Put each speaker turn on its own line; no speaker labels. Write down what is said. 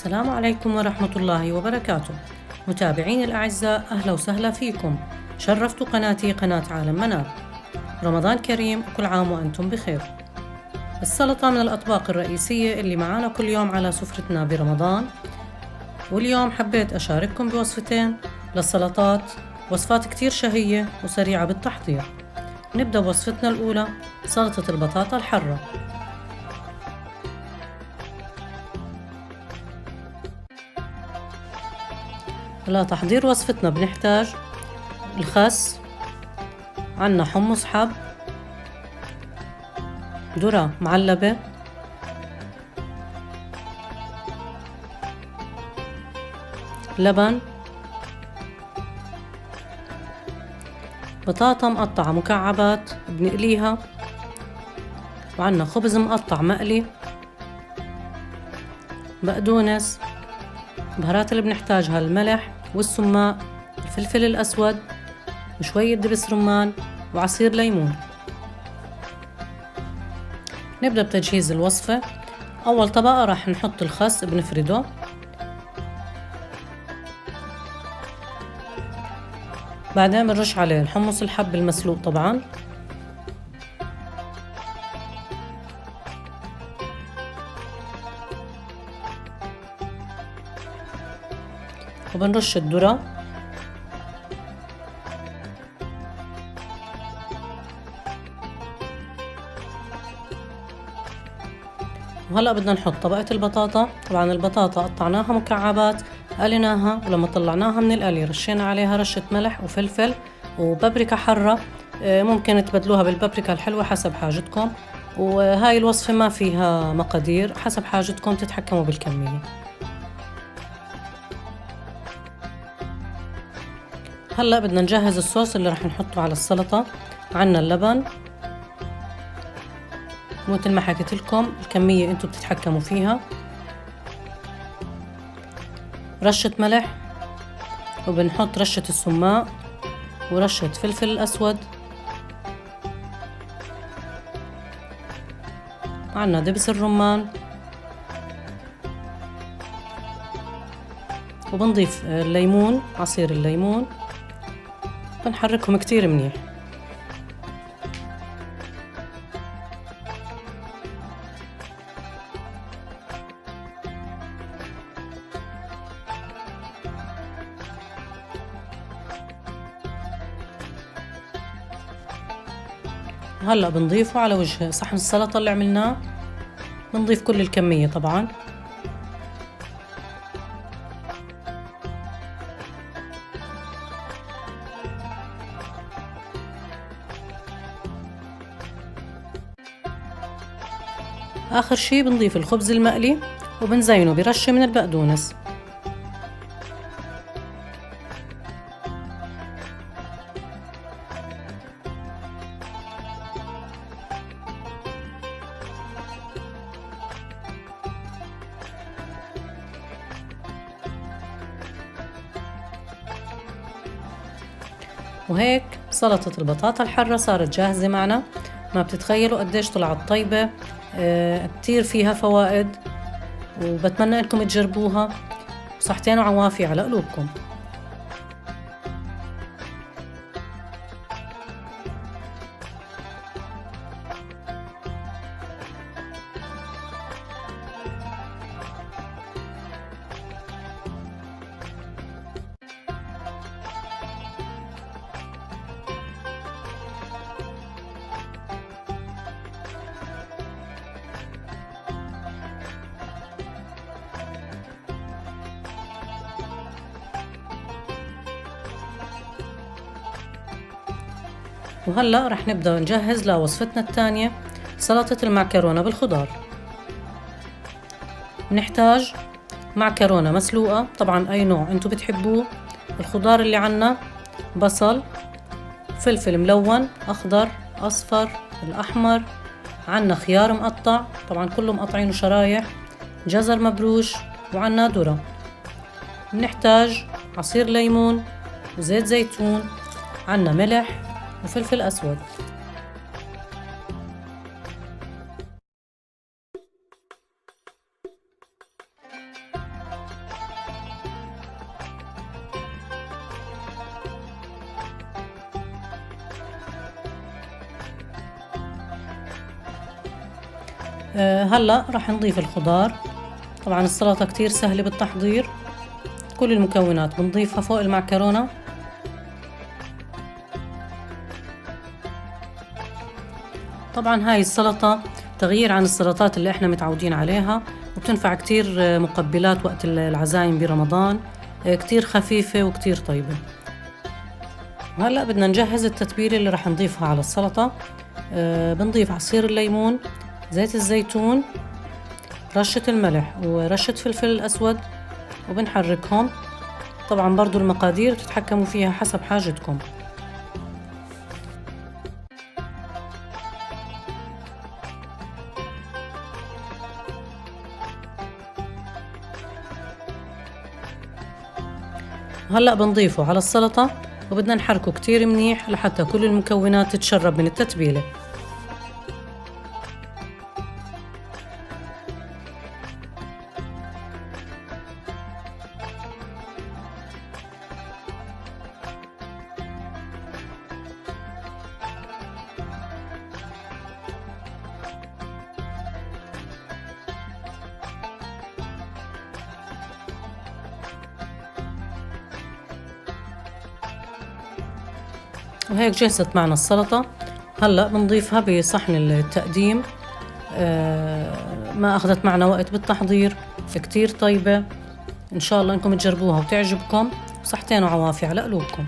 السلام عليكم ورحمة الله وبركاته. متابعين الأعزاء، أهلا وسهلا فيكم. شرفتوا قناتي قناة عالم منار. رمضان كريم وكل عام وأنتم بخير. السلطة من الأطباق الرئيسية اللي معانا كل يوم على سفرتنا برمضان، واليوم حبيت أشارككم بوصفتين للسلطات، وصفات كتير شهية وسريعة بالتحضير. نبدأ بوصفتنا الأولى، سلطة البطاطا الحارة. لتحضير وصفتنا بنحتاج الخس، عنا حمص حب، ذرة معلبة، لبن، بطاطا مقطعة مكعبات بنقليها، وعنا خبز مقطع مقلي، بقدونس، بهارات اللي بنحتاجها الملح والسماق، الفلفل الأسود، وشوية دبس رمان، وعصير ليمون. نبدأ بتجهيز الوصفة. أول طبقة راح نحط الخس بنفرده، بعدين بنرش عليه الحمص الحب المسلوق طبعا، وبنرش الذرة، وهلأ بدنا نحط طبقة البطاطا. طبعا البطاطا قطعناها مكعبات، قليناها، ولما طلعناها من القلي رشينا عليها رشة ملح وفلفل وبابريكا حرة. ممكن تبدلوها بالبابريكا الحلوة حسب حاجتكم، وهاي الوصفة ما فيها مقادير، حسب حاجتكم تتحكموا بالكمية. هلأ بدنا نجهز الصوص اللي رح نحطه على السلطة. عنا اللبن، مثل ما حكيت لكم الكمية انتو بتتحكموا فيها، رشة ملح، وبنحط رشة السماق، ورشة فلفل الأسود، عنا دبس الرمان، وبنضيف الليمون، عصير الليمون، بنحركهم كتير منيح. هلأ بنضيفه على وجه صحن السلطة اللي عملناه، بنضيف كل الكمية طبعا. آخر شي بنضيف الخبز المقلي، وبنزينه برشة من البقدونس. وهيك سلطة البطاطا الحارة صارت جاهزة معنا. ما بتتخيلوا قديش طلعت طيبة، كتير فيها فوائد، وبتمنى انكم تجربوها. صحتين وعوافي على قلوبكم. وهلأ رح نبدأ نجهز لوصفتنا الثانية، سلطة المعكرونة بالخضار. نحتاج معكرونة مسلوقة، طبعا أي نوع انتو بتحبوه. الخضار اللي عنا بصل، فلفل ملون، أخضر، أصفر، الأحمر، عنا خيار مقطع، طبعا كله مقطعينه شرايح، جزر مبروش، وعنا ذرة. بنحتاج عصير ليمون وزيت زيتون، عنا ملح وفلفل أسود. هلأ راح نضيف الخضار. طبعا السلطة كتير سهلة بالتحضير، كل المكونات بنضيفها فوق المعكرونة. طبعا هاي السلطة تغيير عن السلطات اللي احنا متعودين عليها، وبتنفع كتير مقبلات وقت العزايم برمضان، كتير خفيفة وكتير طيبة. وهلأ بدنا نجهز التتبيلة اللي رح نضيفها على السلطة. بنضيف عصير الليمون، زيت الزيتون، رشة الملح ورشة فلفل الأسود، وبنحركهم. طبعا برضو المقادير تتحكموا فيها حسب حاجتكم. وهلأ بنضيفه على السلطة، وبدنا نحركه كتير منيح لحتى كل المكونات تتشرب من التتبيلة. وهيك جهزت معنا السلطة. هلأ بنضيفها بصحن التقديم. ما أخذت معنا وقت بالتحضير، كتير طيبة. إن شاء الله إنكم تجربوها وتعجبكم. صحتين وعوافي على قلوبكم.